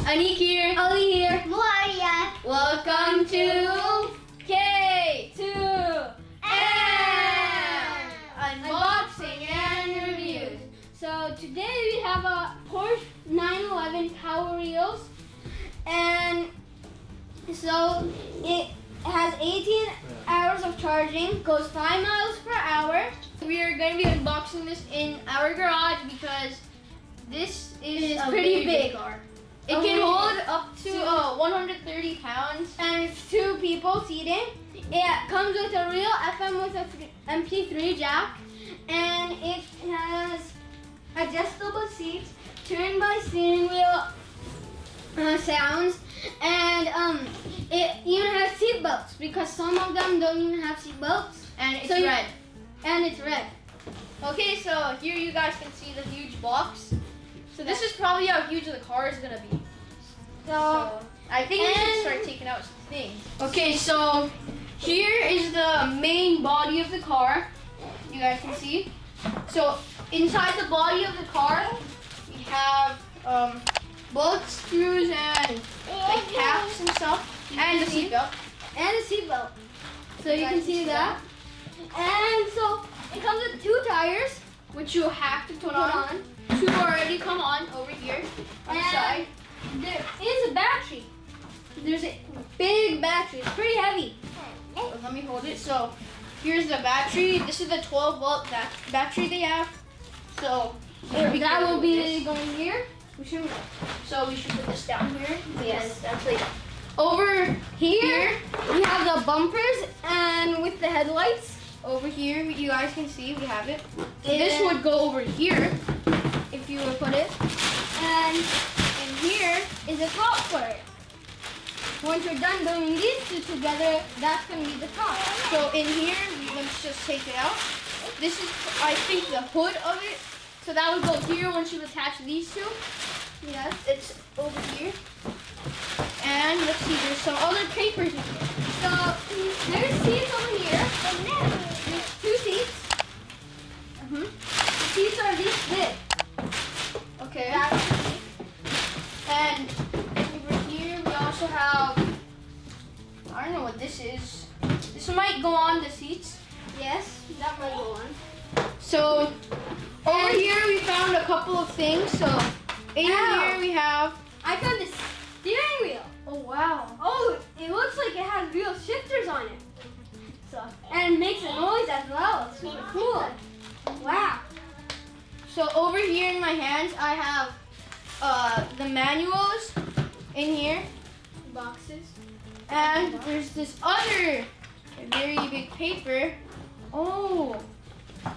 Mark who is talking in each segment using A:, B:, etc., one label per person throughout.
A: Aniq here.
B: Ali here.
C: Maria.
A: Welcome to K2M Unboxing and Reviews.
B: So today we have a Porsche 911 Power Wheels, and so it has 18 hours of charging, goes 5 miles per hour.
A: We are going to be unboxing this in our garage because this is
B: a
A: pretty
B: very
A: big.
B: car.
A: It can hold up to 130 pounds.
B: And it's 2 people seating. It comes with a real FM with a MP3 jack, and it has adjustable seats, turn by steering wheel sounds, and it even has seat belts because some of them don't even have seat belts.
A: And it's
B: So
A: red.
B: And it's red.
A: Okay, so here you guys can see the huge box. So this is probably how huge the car is gonna be. So I think we should start taking out some things. Okay, so here is the main body of the car. You guys can see. So inside the body of the car, we have bolts, screws, and like caps and stuff, and the seatbelt.
B: And a seat belt. So you can see that. And so it comes with 2 tires,
A: Which you have to put
B: put
A: on.
B: on.
A: 2 already come on over here on the
B: And
A: side.
B: there is a battery. There's a big battery. It's pretty heavy.
A: Let me hold it. So here's the battery. This is the 12-volt battery they have. So
B: That will be going here.
A: we should put this down here.
B: Yes.
A: That's like
B: Over here, we have the bumpers and with the headlights.
A: over here. You guys can see we have it. So
B: And
A: this would go over here if you would put it.
B: And in here is a top for it. Once you're done doing these 2 together, that's going to be the top.
A: So in here, let's just take it out. This is, I think, the hood of it. So that would go here once you attach these 2.
B: Yes.
A: It's over here. And let's see, there's some other papers in here.
B: So there's seats over here. There's 2 seats. The seats are this big.
A: Okay.
B: That's the seat.
A: And over here we also have, I don't know what this is. This might go on the seats.
B: Yes, that might go on.
A: So over here we found a couple of things. So in here we have,
B: I found this steering wheel.
A: oh wow.
B: Oh, it looks like it has real shifters on it. So, and it makes a noise as well. It's super cool. Wow.
A: So over here in my hands I have the manuals in here.
B: Boxes.
A: And there's this other very big paper. Oh,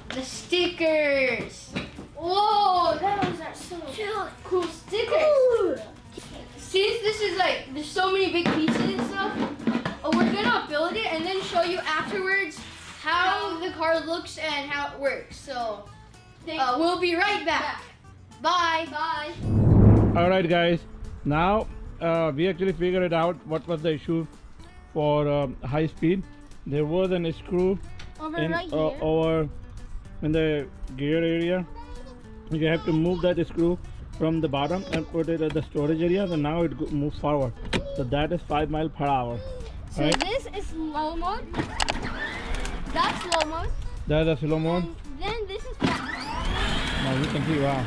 A: the stickers.
B: Whoa, those are so cool stickers.
A: Since this is like, there's so many big pieces and stuff, we're gonna build it and then show you afterwards how the car looks and how it works. So we'll be right back. Bye.
B: Bye.
D: Alright guys, now we actually figured out what was the issue for high speed. There was an screw
B: Over
D: in,
B: right here.
D: over in the gear area. You have to move that screw from the bottom and put it at the storage area, and now it moves forward. So that is 5 miles per hour.
B: So
D: Right?
B: this is slow mode. That's slow mode.
D: That's a slow mode.
B: And then this is fast.
D: Now you can see, wow.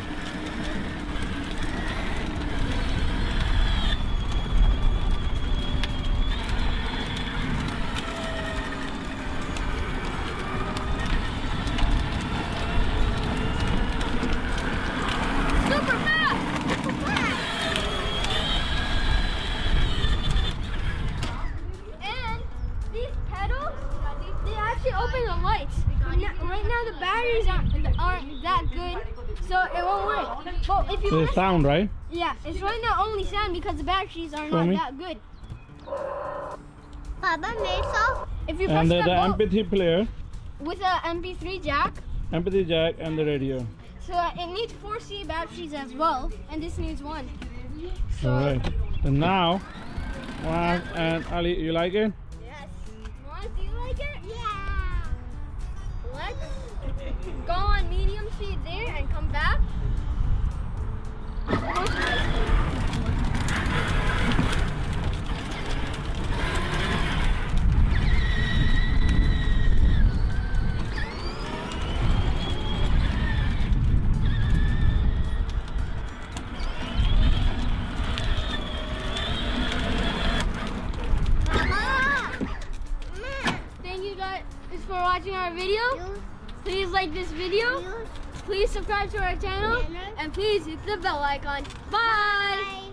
B: Super fast. And these pedals, they actually open the lights. Right now the batteries aren't that good, so it won't work. But if you
D: So
B: press,
D: it's sound, right?
B: yeah, it's right now only sound because the batteries are
D: Show
B: not
D: me.
B: that good.
C: Papa made so.
B: If you press
D: And
B: the
D: the
B: button
D: MP3 player,
B: with a MP3 jack,
D: MP3 jack, and the radio.
B: so it needs 4C batteries as well, and this needs 1. So
D: Alright. So now, Muaz and Ali, you like it?
B: yes. Muaz, do you like it? Yeah. Let's go on medium speed there and come back. watching our video. Please like this video. Please subscribe to our channel. And please hit the bell icon. Bye.